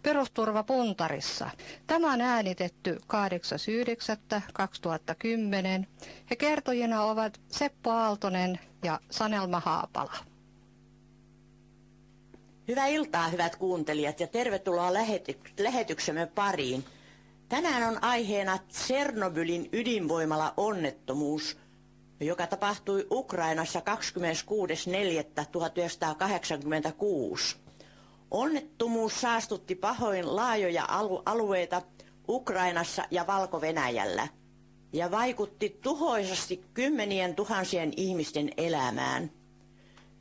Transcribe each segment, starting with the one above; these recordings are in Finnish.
perusturvapuntarissa. Tämä on äänitetty 8.9.2010 ja kertojina ovat Seppo Aaltonen ja Sanelma Haapala. Hyvää iltaa, hyvät kuuntelijat, ja tervetuloa lähetyksemme pariin. Tänään on aiheena Tšernobylin ydinvoimala-onnettomuus, joka tapahtui Ukrainassa 26.4.1986. Onnettomuus saastutti pahoin laajoja alueita Ukrainassa ja Valko-Venäjällä ja vaikutti tuhoisasti kymmenien tuhansien ihmisten elämään.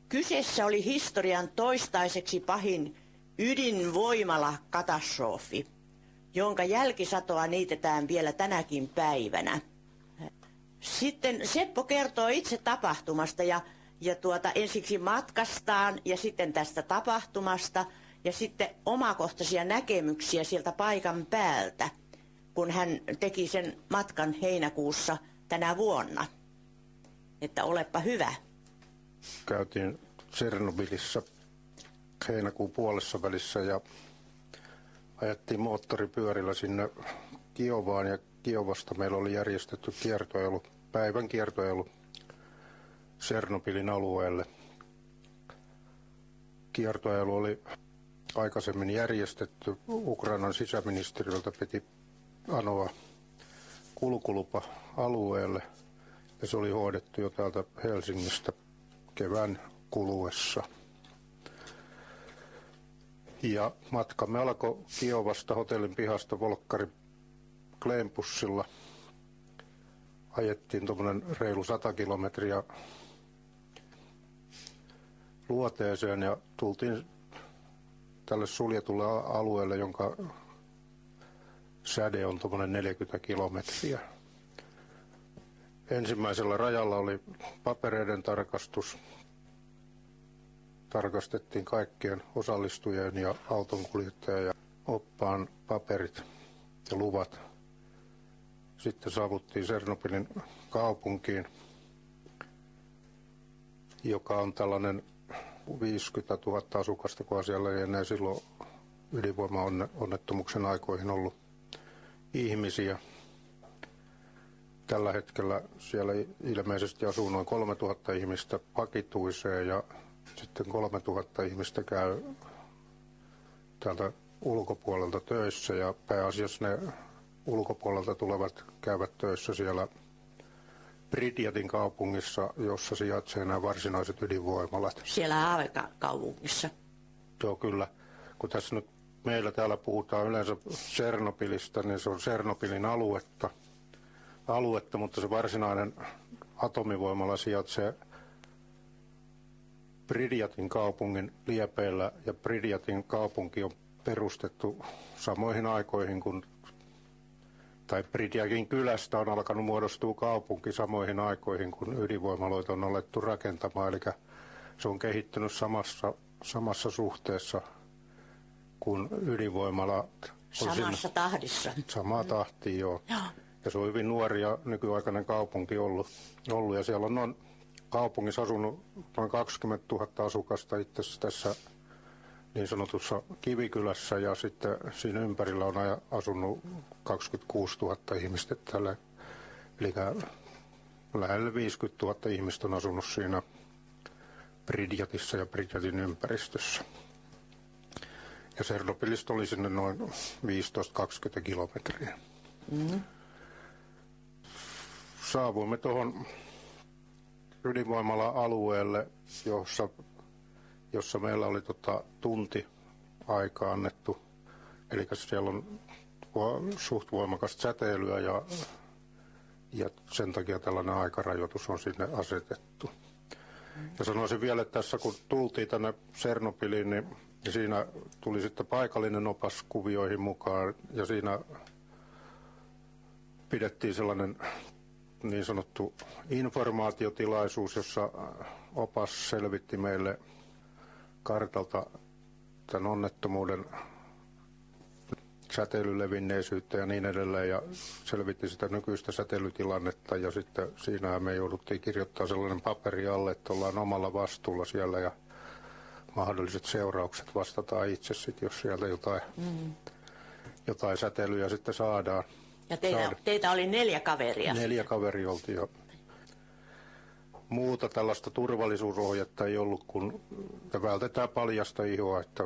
Kyseessä oli historian toistaiseksi pahin ydinvoimala-katastrofi, jonka jälkisatoa niitetään vielä tänäkin päivänä. Sitten Seppo kertoo itse tapahtumasta ja ensiksi matkastaan ja sitten tästä tapahtumasta ja sitten omakohtaisia näkemyksiä sieltä paikan päältä, kun hän teki sen matkan heinäkuussa tänä vuonna. Että olepa hyvä. Käytiin Tšernobylissa heinäkuun puolessa välissä ja ajettiin moottoripyörillä sinne Kiovaan ja Kiovasta meillä oli järjestetty päivän kiertoilu Tšernobylin alueelle. Kiertoilu oli aikaisemmin järjestetty. Ukrainan sisäministeriöltä piti anoa kulkulupa alueelle ja se oli hoidettu jo täältä Helsingistä kevään kuluessa. Ja matkamme alkoi Kiovasta hotellin pihasta Volkkari Kleinbussilla. Ajettiin tuommoinen reilu 100 kilometriä luoteeseen ja tultiin tälle suljetulle alueelle, jonka säde on tuommoinen 40 kilometriä. Ensimmäisellä rajalla oli papereiden tarkastus. Tarkastettiin kaikkien osallistujien ja autonkuljettajan ja oppaan paperit ja luvat. Sitten saavuttiin Tšernobylin kaupunkiin, joka on tällainen 50 000 asukasta, kun siellä ei enää silloin ydinvoimaonnettomuuksen aikoihin ollut ihmisiä. Tällä hetkellä siellä ilmeisesti asuu noin 3000 ihmistä vakituiseen ja sitten 3000 ihmistä käy täältä ulkopuolelta töissä ja pääasiassa ne ulkopuolelta tulevat käyvät töissä siellä Pripjatin kaupungissa, jossa sijaitsee nämä varsinaiset ydinvoimalat. Siellä aavekaupungissa. Joo, kyllä. Kun tässä nyt meillä täällä puhutaan yleensä Tšernobylistä, niin se on Tšernobylin aluetta, mutta se varsinainen atomivoimala sijaitsee Pripjatin kaupungin liepeillä ja Pripjatin kaupunki on perustettu samoihin aikoihin kuin Pripjatin kylästä on alkanut muodostua kaupunki samoihin aikoihin, kun ydinvoimaloita on alettu rakentamaan. Eli se on kehittynyt samassa suhteessa kuin ydinvoimala. Samassa tahdissa. Samaa tahtia, joo. Ja se on hyvin nuori ja nykyaikainen kaupunki ollut. Ja siellä on kaupungissa asunut noin 20 000 asukasta itse tässä niin sanotussa Kivikylässä ja sitten siinä ympärillä on asunut 26 000 ihmistä tällä. Eli lähellä 50 000 ihmistä on asunut siinä Pripjatissa ja Pripjatin ympäristössä. Ja Tšernobylistä oli sinne noin 15-20 kilometriä. Saavuimme tuohon ydinvoimala-alueelle, jossa meillä oli tunti aika annettu. Eli siellä on suht voimakasta säteilyä ja sen takia tällainen aikarajoitus on sinne asetettu. Ja sanoisin vielä, että tässä kun tultiin tänne Tšernobyliin, niin siinä tuli sitten paikallinen opas kuvioihin mukaan ja siinä pidettiin sellainen niin sanottu informaatiotilaisuus, jossa opas selvitti meille kartalta tämän onnettomuuden säteilylevinneisyyttä ja niin edelleen ja selvitti sitä nykyistä säteilytilannetta ja sitten siinähän me jouduttiin kirjoittaa sellainen paperi alle, että ollaan omalla vastuulla siellä ja mahdolliset seuraukset vastataan itse sitten, jos sieltä jotain säteilyä sitten saadaan. Ja teitä oli 4 kaveria. 4 kaveria oltiin jo. Muuta tällaista turvallisuusohjetta ei ollut, kun vältetään paljasta ihoa, että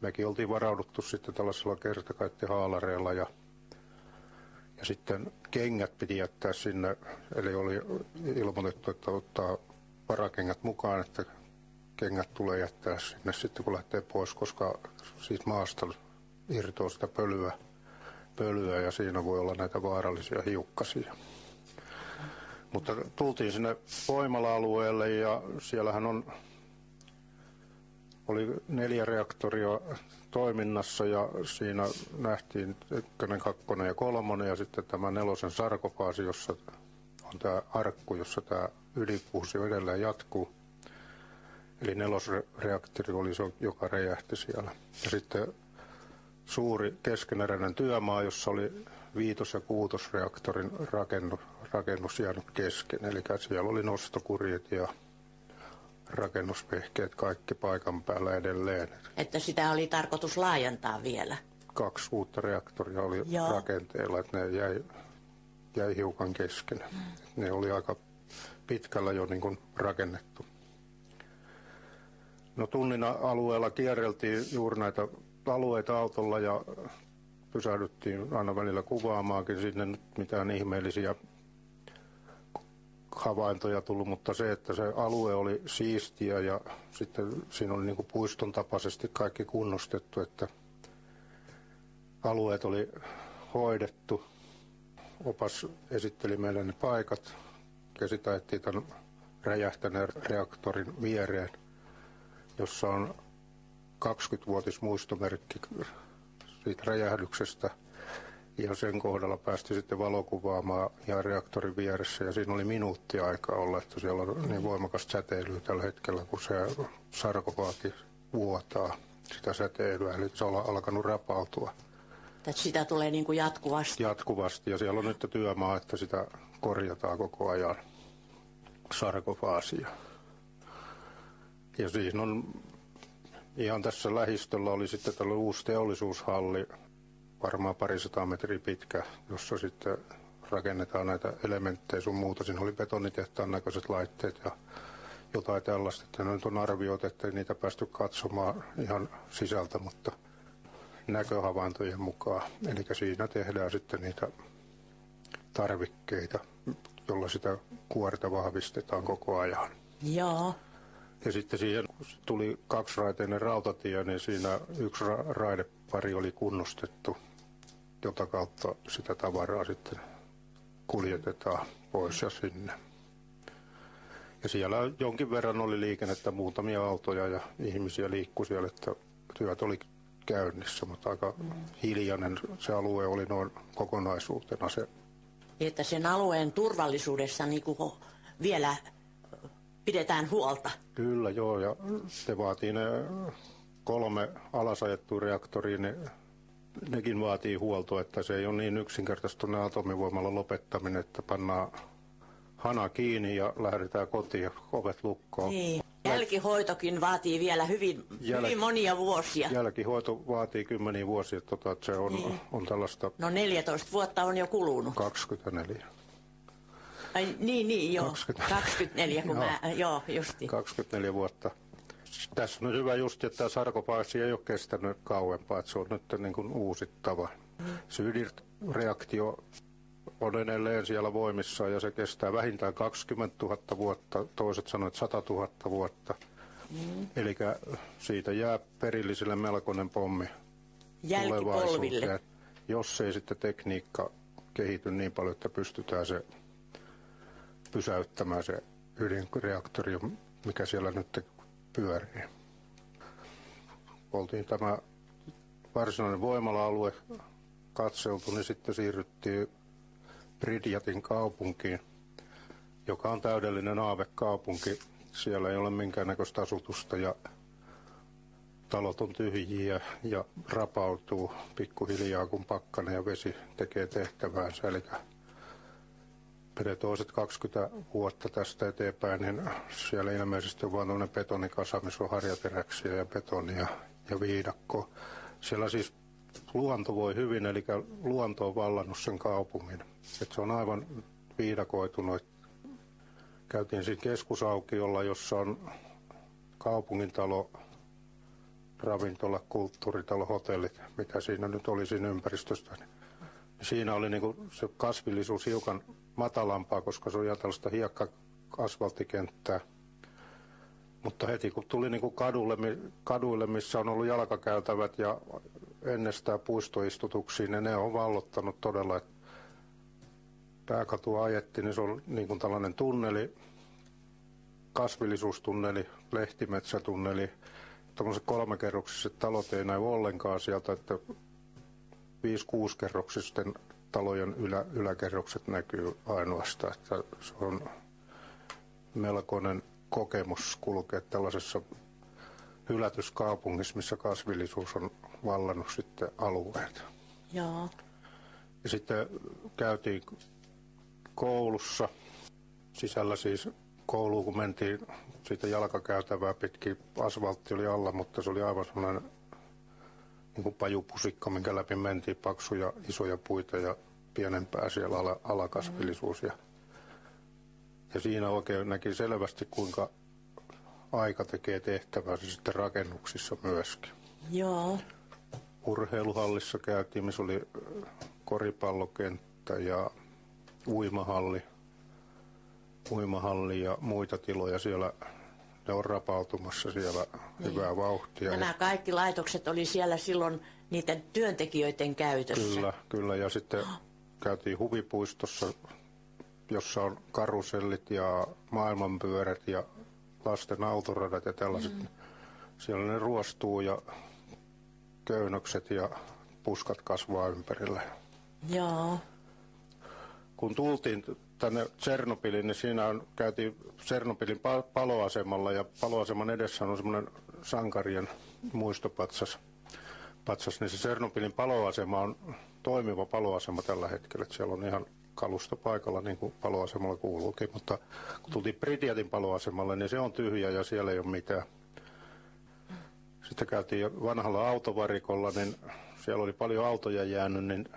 mekin oltiin varauduttu sitten tällaisella kertakaittihaalareilla ja sitten kengät piti jättää sinne, eli oli ilmoitettu, että ottaa varakengät mukaan, että kengät tulee jättää sinne sitten kun lähtee pois, koska siitä maasta irtoaa sitä pölyä ja siinä voi olla näitä vaarallisia hiukkasia. Mutta tultiin sinne voimala-alueelle ja siellähän oli 4 reaktoria toiminnassa ja siinä nähtiin 1, 2 ja 3 ja sitten tämä 4 sarkofaasi, jossa on tämä arkku, jossa tämä ydinfuusio edelleen jatkuu. Eli 4 reaktori oli se, joka räjähti siellä. Ja sitten suuri keskeneräinen työmaa, jossa oli 5 ja 6 reaktorin rakennus jäänyt kesken. Eli siellä oli nostokurjet ja rakennusvehkeet kaikki paikan päällä edelleen. Että sitä oli tarkoitus laajentaa vielä. 2 uutta reaktoria oli rakenteella, että ne jäi hiukan kesken. Ne oli aika pitkällä jo niin kuin rakennettu. No tunnin alueella kierreltiin juuri näitä alueita autolla ja pysähdyttiin aina välillä kuvaamaankin. Sinne nyt mitään ihmeellisiä havaintoja tullut, mutta se, että se alue oli siistiä ja sitten siinä oli niin kuin puiston tapaisesti kaikki kunnostettu, että alueet oli hoidettu. Opas esitteli meille ne paikat ja sitä ajettiin tämän räjähtäneen reaktorin viereen, jossa on 20-vuotismuistomerkki siitä räjähdyksestä. Ja sen kohdalla päästi sitten valokuvaamaan ihan reaktorin vieressä ja siinä oli minuutti aikaa olla, että siellä on niin voimakasta säteilyä tällä hetkellä, kun se sarkofaagi vuotaa sitä säteilyä, eli se on alkanut rapautua. Että sitä tulee niin kuin jatkuvasti. Jatkuvasti ja siellä on nyt työmaa, että sitä korjataan koko ajan sarkofaasia. Ja siinä on ihan tässä lähistöllä oli sitten tällainen uusi teollisuushalli, varmaan 200 metriä pitkä, jossa sitten rakennetaan näitä elementtejä sun muuta. Siinä oli betonitehtaan näköiset laitteet ja jotain tällaista. Että nyt on arvioitu, että ei niitä päästy katsomaan ihan sisältä, mutta näköhavaintojen mukaan. Eli siinä tehdään sitten niitä tarvikkeita, jolla sitä kuorta vahvistetaan koko ajan. Joo. Ja sitten siihen tuli 2-raiteinen rautatie, niin siinä 1 raidepari oli kunnostettu, jota kautta sitä tavaraa sitten kuljetetaan pois ja sinne. Ja siellä jonkin verran oli liikennettä, muutamia autoja ja ihmisiä liikkui siellä, että työt oli käynnissä, mutta aika hiljainen se alue oli noin kokonaisuutena se. Että sen alueen turvallisuudessa niin kuin vielä pidetään huolta. Kyllä joo, ja se vaatii ne 3 alasajettua reaktoria, nekin vaatii huoltoa, että se ei ole niin yksinkertaista ne atomivoimalla lopettaminen, että pannaan hana kiinni ja lähdetään kotiin, ovet lukkoon. Niin. Jälkihoitokin vaatii vielä hyvin monia vuosia. Jälkihoito vaatii 10 vuosia, että se on tällaista. No 14 vuotta on jo kulunut. 24. Ai, niin, joo. 24, kun justiin. 24 vuotta. Tässä on hyvä just, että tämä sarkofaagi ei ole kestänyt kauempaa, että se on nyt niin kuin uusittava. Se ydinreaktio on edelleen siellä voimissa ja se kestää vähintään 20 000 vuotta, toiset sanoivat 100 000 vuotta. Eli siitä jää perillisille melkoinen pommi jälkipolville. Jos ei sitten tekniikka kehity niin paljon, että pystytään se pysäyttämään se ydinreaktori, mikä siellä nyt pyörii. Oltiin tämä varsinainen voimala-alue katseltu, niin sitten siirryttiin Pripjatin kaupunkiin, joka on täydellinen aavekaupunki. Siellä ei ole minkäännäköistä asutusta ja talot on tyhjiä ja rapautuu pikkuhiljaa, kun pakkanen ja vesi tekee tehtäväänsä. Eli toiset 20 vuotta tästä eteenpäin, niin siellä ilmeisesti on vain tämmöinen betonikasa, missä on harjateräksiä ja betonia ja viidakko. Siellä siis luonto voi hyvin, eli luonto on vallannut sen kaupungin. Et se on aivan viidakoitunut. Käytiin siinä keskusaukiolla, jossa on kaupungintalo, ravintola, kulttuuritalo, hotellit, mitä siinä nyt oli siinä ympäristöstä. Siinä oli niinku se kasvillisuus hiukan matalampaa, koska se on ihan tällaista hiekka-asfalttikenttää. Mutta heti kun tuli niinku kaduille, missä on ollut jalkakäytävät ja ennestään puistoistutuksia, niin ne on vallottanut todella. Pääkatua ajettiin, niin se on niinku tällainen tunneli, kasvillisuustunneli, lehtimetsätunneli. Tällaiset 3-kerroksiset talot ei näy ollenkaan sieltä, että 5-6-kerroksisten talojen yläkerrokset näkyy ainoastaan. Että se on melkoinen kokemus kulkea tällaisessa hylätyskaupungissa, missä kasvillisuus on vallannut sitten alueet. Joo. Ja sitten käytiin koulussa, sisällä siis kouluun, kun mentiin siitä jalkakäytävää pitkin, asfaltti oli alla, mutta se oli aivan sellainen niin kuin pajupusikko, minkä läpi mentiin, paksuja isoja puita ja pienempää siellä alakasvillisuus. Ja siinä oikein näki selvästi, kuinka aika tekee tehtävänsä sitten rakennuksissa myöskin. Joo. Urheiluhallissa käytiin, missä oli koripallokenttä ja uimahalli ja muita tiloja siellä. Ne on rapautumassa siellä hyvää vauhtia. Nämä kaikki laitokset oli siellä silloin niiden työntekijöiden käytössä. Kyllä. Ja sitten käytiin huvipuistossa, jossa on karusellit ja maailmanpyörät ja lasten autoradat ja tällaiset. Siellä ne ruostuu ja köynnökset ja puskat kasvaa ympärillä. Joo. Kun tultiin tänne Tšernobylin, niin siinä käytiin Tšernobylin paloasemalla ja paloaseman edessä on semmoinen sankarien muistopatsas. Niin se Tšernobylin paloasema on toimiva paloasema tällä hetkellä. Että siellä on ihan kalusto paikalla niin kuin paloasemalla kuuluukin, mutta kun tultiin Pripjatin paloasemalle, niin se on tyhjä ja siellä ei ole mitään. Sitten käytiin vanhalla autovarikolla, niin siellä oli paljon autoja jäänyt, niin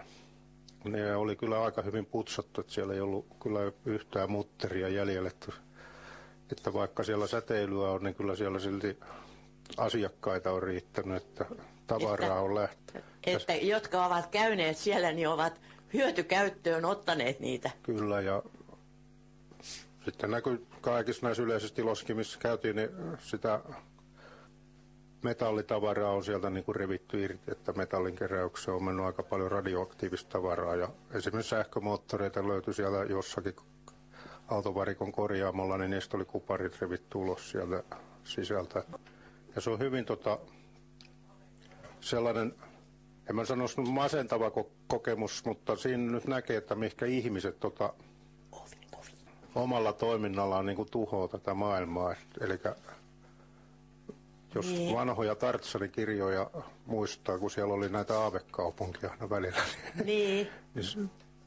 ne oli kyllä aika hyvin putsattu, että siellä ei ollut kyllä yhtään mutteria jäljellä. Että vaikka siellä säteilyä on, niin kyllä siellä silti asiakkaita on riittänyt, että tavaraa on lähtenyt. Että jotka ovat käyneet siellä, niin ovat hyötykäyttöön ottaneet niitä. Kyllä, ja sitten näkyy kaikissa näissä yleisissä tilossakin, missä käytiin, niin sitä metallitavaraa on sieltä niin kuin revitty irti, että metallin keräykseen on mennyt aika paljon radioaktiivista tavaraa. Ja esimerkiksi sähkömoottoreita löytyi siellä jossakin autovarikon korjaamolla, niin niistä oli kuparit revitty ulos sieltä sisältä. Ja se on hyvin sellainen, en mä sanoisi masentava kokemus, mutta siinä nyt näkee, että mihinkä ihmiset omalla toiminnallaan niin kuin tuhoaa tätä maailmaa. Eli jos vanhoja Tartsanin-kirjoja muistaa, kun siellä oli näitä aavekaupunkia aina välillä, niin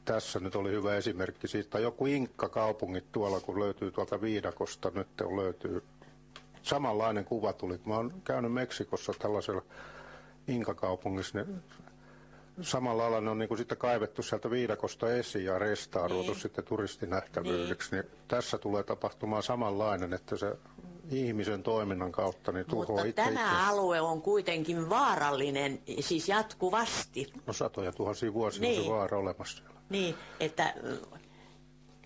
tässä nyt oli hyvä esimerkki siitä. Joku Inkka-kaupungit tuolla, kun löytyy tuolta viidakosta, nyt löytyy samanlainen kuva tuli. Kun mä oon käynyt Meksikossa tällaisella Inka-kaupungissa, niin samalla lailla ne on niin kuin sitten kaivettu sieltä viidakosta esiin ja restauroitu sitten turistinähtävyydeksi. Niin tässä tulee tapahtumaan samanlainen, että se ihmisen toiminnan kautta niin tuhoaa itse. Mutta tämä alue on kuitenkin vaarallinen, siis jatkuvasti. No satoja tuhansia vuosia on se vaara olemassa siellä. Niin, että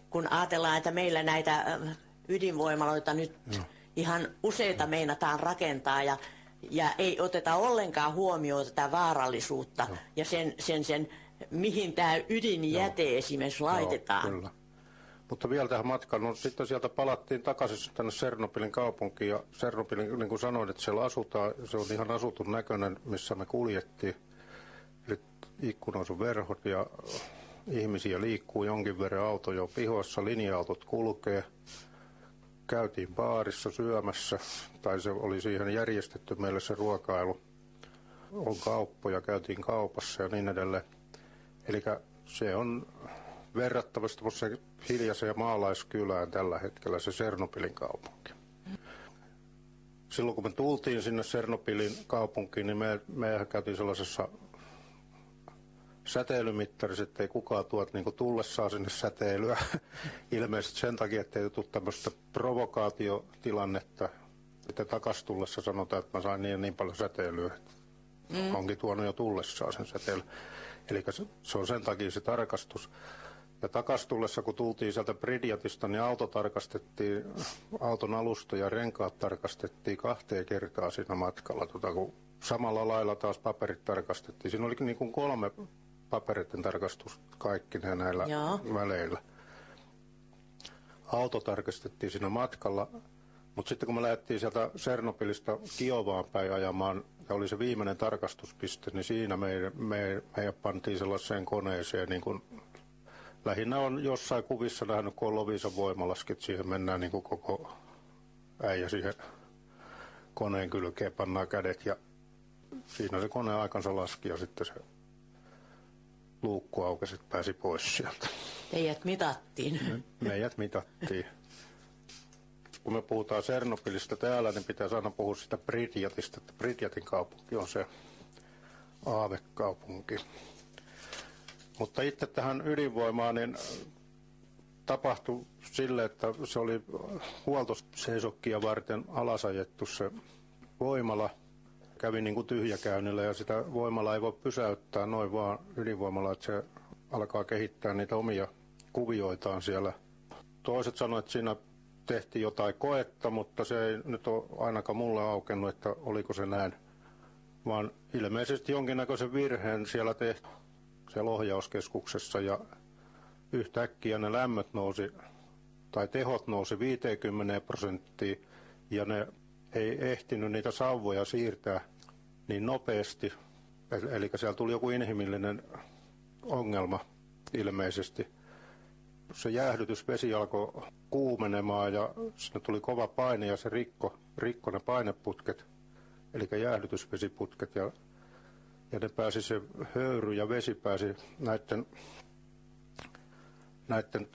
kun ajatellaan, että meillä näitä ydinvoimaloita nyt ihan useita meinataan rakentaa ja ei oteta ollenkaan huomioon tätä vaarallisuutta ja sen mihin tämä ydinjäte esimerkiksi laitetaan. Kyllä. Mutta vielä tähän matkaan, no sitten sieltä palattiin takaisin tänne Tšernobylin kaupunkiin ja Tšernobylin, niin kuin sanoin, että siellä asutaan, se on ihan asutun näköinen, missä me kuljettiin. Eli ikkunoissa on verhot ja ihmisiä liikkuu jonkin verran, autoja on pihoissa, linja-autot kulkee. Käytiin baarissa syömässä, tai se oli siihen järjestetty meille se ruokailu. On kauppoja, käytiin kaupassa ja niin edelleen. Eli se on verrattavasti hiljaiseen maalaiskylään tällä hetkellä se Tsernobylin kaupunki. Silloin kun me tultiin sinne Tsernobylin kaupunkiin, niin me käytiin sellaisessa säteilymittarissa, ettei kukaan tuot niin tullessaan sinne säteilyä. Ilmeisesti sen takia, ettei tule tämmöistä provokaatiotilannetta. Sitten takas tullessa sanotaan, että mä sain niin paljon säteilyä. Onkin tuonut jo tullessaan sen säteily. Eli se on sen takia se tarkastus. Ja takas tullessa, kun tultiin sieltä Pripyatista, niin auto tarkastettiin, auton alusta ja renkaat tarkastettiin 2 kertaa siinä matkalla. Kun samalla lailla taas paperit tarkastettiin. Siinä oli niin kuin 3 paperitten tarkastus kaikki näillä väleillä. Auto tarkastettiin siinä matkalla, mutta sitten kun me lähdettiin sieltä Tsernobylistä Kiovaan päin ajamaan, ja oli se viimeinen tarkastuspiste, niin siinä meidät pantiin sellaiseen koneeseen, niin kuin lähinnä on jossain kuvissa nähnyt, kun on Loviisan voimalasket, siihen mennään niin kuin koko äijä siihen koneen kylkeen, pannaan kädet ja siinä se kone aikansa laski ja sitten se luukku aukesi, että pääsi pois sieltä. Teidät mitattiin. Meidät mitattiin. Kun me puhutaan Tsernobylistä täällä, niin pitäisi aina puhua sitä Pripyatista, että Pripyatin kaupunki on se aavekaupunki. Mutta itse tähän ydinvoimaan niin tapahtui sille, että se oli huoltoseisokkia varten alasajettu se voimala. Kävi niin kuin tyhjäkäynnillä ja sitä voimalla ei voi pysäyttää noin vaan ydinvoimalla, että se alkaa kehittää niitä omia kuvioitaan siellä. Toiset sanoivat, että siinä tehtiin jotain koetta, mutta se ei nyt ole ainakaan mulle aukennut, että oliko se näin. Vaan ilmeisesti jonkinnäköisen virheen siellä tehtiin siellä ohjauskeskuksessa ja yhtäkkiä ne lämmöt nousi, tai tehot nousi 50% ja ne ei ehtinyt niitä sauvoja siirtää niin nopeasti. Eli siellä tuli joku inhimillinen ongelma ilmeisesti. Se jäähdytysvesi alkoi kuumenemaan ja sinne tuli kova paine ja se rikko ne paineputket, eli jäähdytysvesiputket ja ne pääsi se höyry ja vesi pääsi näiden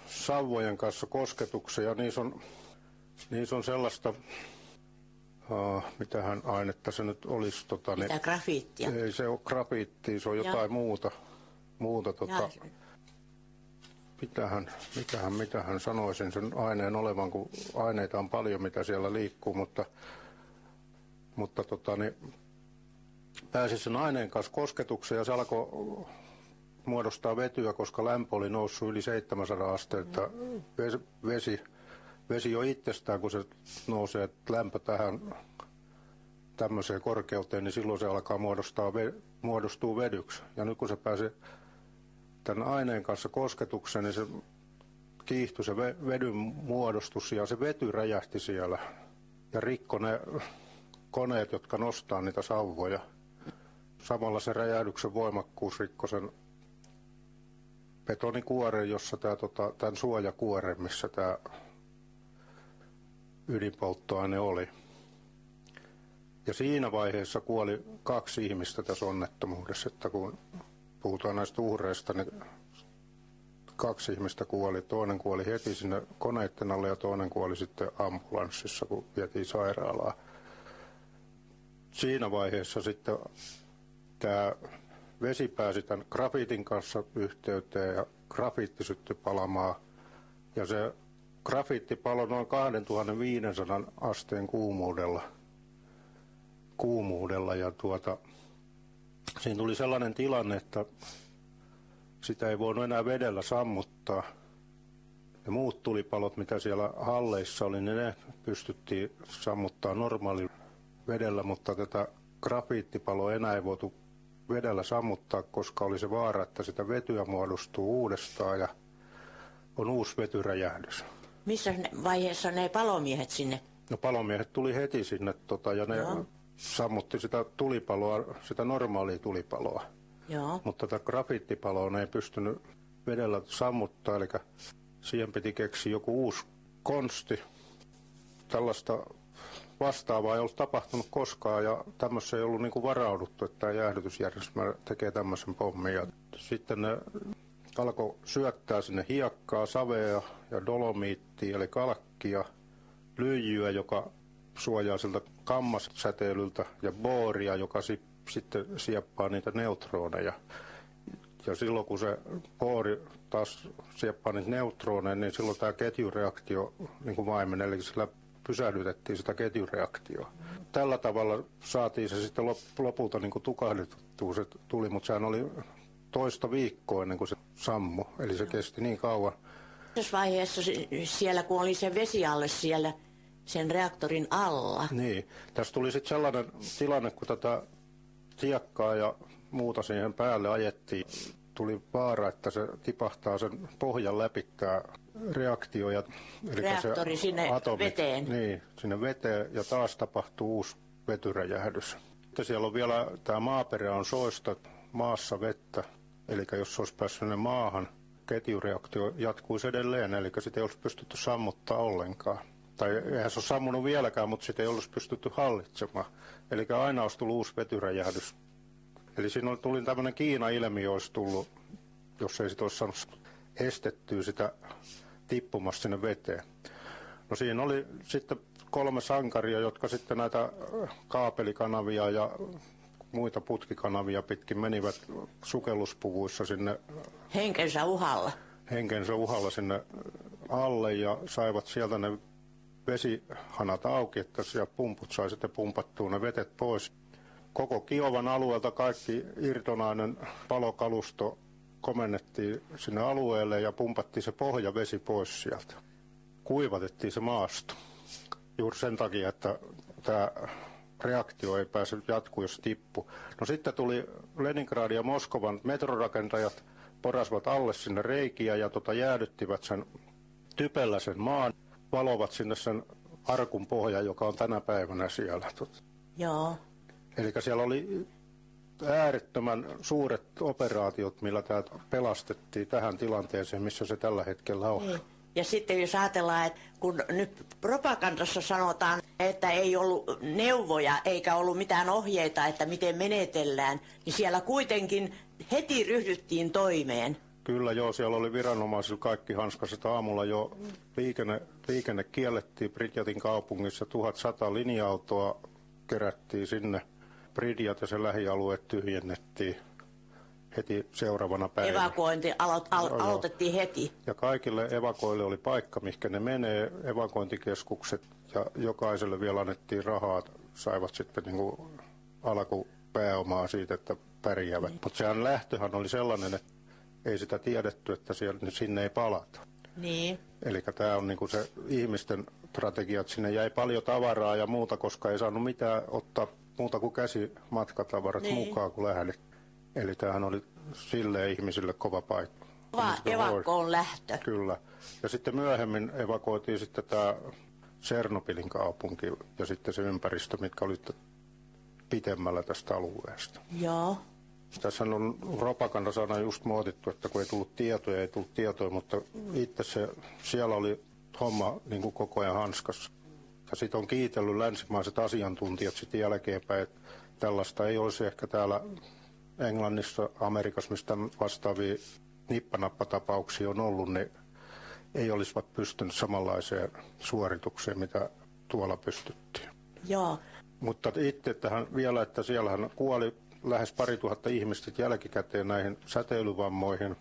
sauvojen kanssa kosketukseen ja niissä on sellaista, mitähän ainetta se nyt olisi. Mitä grafiittia? Ei se ole grafiittia, se on jotain muuta. Mitähän sanoisin sen aineen olevan, kun aineita on paljon, mitä siellä liikkuu, mutta pääsi sen aineen kanssa kosketukseen ja se alkoi muodostaa vetyä, koska lämpö oli noussut yli 700 astetta. Vesi jo itsestään, kun se nousee lämpö tähän tämmöiseen korkeuteen, niin silloin se alkaa muodostua vedyksi. Ja nyt kun se pääsi tämän aineen kanssa kosketukseen, niin se kiihtyi se vedyn muodostus ja se vety räjähti siellä ja rikkoi ne koneet, jotka nostaa niitä sauvoja. Samalla se räjähdyksen voimakkuus rikkoi sen betonikuoren, jossa tämän suojakuoren, missä tämä ydinpolttoaine oli. Ja siinä vaiheessa kuoli 2 ihmistä tässä onnettomuudessa, että kun puhutaan näistä uhreista, niin 2 ihmistä kuoli. Toinen kuoli heti sinne koneiden alle ja toinen kuoli sitten ambulanssissa, kun vietiin sairaalaan. Siinä vaiheessa sitten tämä vesi pääsi tämän grafiitin kanssa yhteyteen ja grafiitti syttyi palamaan. Ja se grafiitti paloi noin 2500 asteen kuumuudella ja siinä tuli sellainen tilanne, että sitä ei voinut enää vedellä sammuttaa. Ja muut tulipalot, mitä siellä halleissa oli, niin ne pystyttiin sammuttaa normaalilla vedellä, mutta tätä grafiittipaloa enää ei voitu vedellä sammuttaa, koska oli se vaara, että sitä vetyä muodostuu uudestaan ja on uusi vetyräjähdys. Missä vaiheessa ne palomiehet sinne? No palomiehet tuli heti sinne ja ne sammutti sitä tulipaloa, sitä normaalia tulipaloa. Joo. Mutta tätä grafiittipaloa ne ei pystynyt vedellä sammuttaa, eli siihen piti keksiä joku uusi konsti. Tällaista vastaavaa ei ollut tapahtunut koskaan ja tämmöisessä ei ollut niin kuin varauduttu, että tämä jäähdytysjärjestelmä tekee tämmöisen pommin. Ja sitten ne alkoi syöttää sinne hiekkaa, savea ja dolomiittia, eli kalkkia, lyijyä, joka suojaa siltä kammassäteilyltä, ja booria, joka sitten sieppaa niitä neutroneja. Ja silloin kun se boori taas sieppaa niitä neutroneja, niin silloin tämä ketjureaktio niin kuin vaimenee, eli sillä pysähdytettiin sitä ketjureaktioa. Tällä tavalla saatiin se sitten lopulta niin kuin tukahdutettua se tuli, mutta sehän oli toista viikkoa ennen kuin se sammui, eli se kesti niin kauan. Tässä vaiheessa siellä, kun oli se vesi alle siellä sen reaktorin alla. Niin, tässä tuli sitten sellainen tilanne, kun tätä hiekkaa ja muuta siihen päälle ajettiin. Tuli vaara, että se tipahtaa sen pohjan läpi tämä reaktio. Reaktori se sinne atomit, veteen. Niin, sinne veteen ja taas tapahtuu uusi vetyräjähdys. Sitten siellä on vielä, tämä maaperä on soista, maassa vettä. Eli jos se olisi päässyt sinne maahan, ketjureaktio jatkuisi edelleen, eli sitä ei olisi pystytty sammuttaa ollenkaan. Tai eihän se ole sammunut vieläkään, mutta sitä ei olisi pystytty hallitsemaan. Eli aina olisi tullut uusi vetyräjähdys. Eli siinä tuli tämmöinen Kiina-ilmiö olisi tullut, jos ei sitä olisi saanut estettyä sitä tippumasta sinne veteen. No siinä oli sitten 3 sankaria, jotka sitten näitä kaapelikanavia ja muita putkikanavia pitkin menivät sukelluspuvuissa sinne. Henkensä uhalla sinne alle ja saivat sieltä ne vesihanat auki, että siellä pumput sai sitten pumpattua ne vetet pois. Koko Kiovan alueelta kaikki irtonainen palokalusto komennettiin sinne alueelle ja pumpattiin se pohjavesi pois sieltä. Kuivatettiin se maasto. Juuri sen takia, että tämä reaktio ei pääse jatkuu, jos tippuu. No sitten tuli Leningradin ja Moskovan metrorakentajat, porasivat alle sinne reikiä ja jäädyttivät sen typellä sen maan, valovat sinne sen arkun pohjan, joka on tänä päivänä siellä. Joo. Eli siellä oli äärettömän suuret operaatiot, millä tämä pelastettiin tähän tilanteeseen, missä se tällä hetkellä on. Niin. Ja sitten jos ajatellaan, että kun nyt propagandassa sanotaan, että ei ollut neuvoja eikä ollut mitään ohjeita, että miten menetellään, niin siellä kuitenkin heti ryhdyttiin toimeen. Kyllä joo, siellä oli viranomaisilla kaikki hanskaset. Aamulla jo liikenne kiellettiin Pridjatin kaupungissa, 1100 linja-autoa kerättiin sinne. Pridjat ja sen lähialueet tyhjennettiin heti seuraavana päivänä. Evakuointi aloitettiin heti. Ja kaikille evakoille oli paikka, mihinkä ne menee, evakuointikeskukset, ja jokaiselle vielä annettiin rahaa, saivat sitten niin kuin alkupääomaa siitä, että pärjäävät. Mutta sehän lähtöhän oli sellainen, että ei sitä tiedetty, että sinne ei palata. Niin. Eli tämä on niin kuin se ihmisten strategia, että sinne jäi paljon tavaraa ja muuta, koska ei saanut mitään ottaa muuta kuin käsimatkatavarat mukaan, kun lähdet. Eli tämähän oli silleen ihmisille kova paikka. Kova evakkoon lähtö. Kyllä. Ja sitten myöhemmin evakuoitiin sitten tämä Tsernobylin kaupunki ja sitten se ympäristö, mitkä oli pitemmällä tästä alueesta. Joo. Tässä on propagandasana just muotittu, että kun ei tullut tietoja, mutta itse siellä oli homma niin kuin koko ajan hanskassa. Ja sitten on kiitellyt länsimaiset asiantuntijat sitten jälkeenpäin, että tällaista ei olisi ehkä täällä Englannissa, Amerikassa, mistä vastaavia nippanappatapauksia on ollut, niin ei olisivat pystynyt samanlaiseen suoritukseen, mitä tuolla pystyttiin. Joo. Mutta itse tähän vielä, että siellähän kuoli lähes 2000 ihmistä jälkikäteen näihin säteilyvammoihin.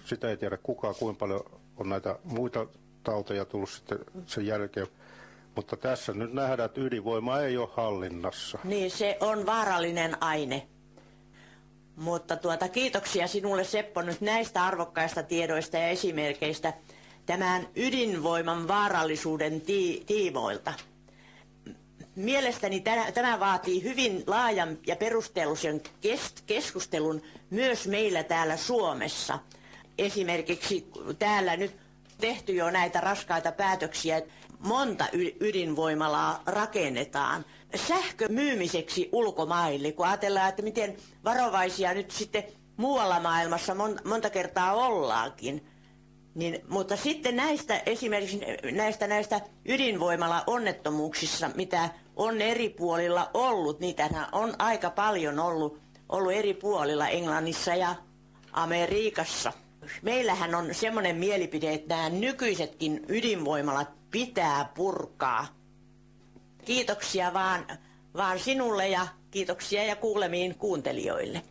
Sitä ei tiedä kukaan, kuinka paljon on näitä muita tauteja tullut sitten sen jälkeen. Mutta tässä nyt nähdään, että ydinvoima ei ole hallinnassa. Niin, se on vaarallinen aine. Mutta kiitoksia sinulle, Seppo, nyt näistä arvokkaista tiedoista ja esimerkkeistä tämän ydinvoiman vaarallisuuden tiimoilta. Mielestäni tämä vaatii hyvin laajan ja perusteellisen keskustelun myös meillä täällä Suomessa. Esimerkiksi täällä nyt tehty jo näitä raskaita päätöksiä, monta ydinvoimalaa rakennetaan sähkön myymiseksi ulkomaille, kun ajatellaan, että miten varovaisia nyt sitten muualla maailmassa monta kertaa ollaankin. Mutta sitten esimerkiksi näistä ydinvoimala-onnettomuuksissa, mitä on eri puolilla ollut, niitähän on aika paljon ollut eri puolilla Englannissa ja Amerikassa. Meillähän on semmoinen mielipide, että nämä nykyisetkin ydinvoimalat pitää purkaa. Kiitoksia vaan sinulle ja kiitoksia ja kuulemiin kuuntelijoille.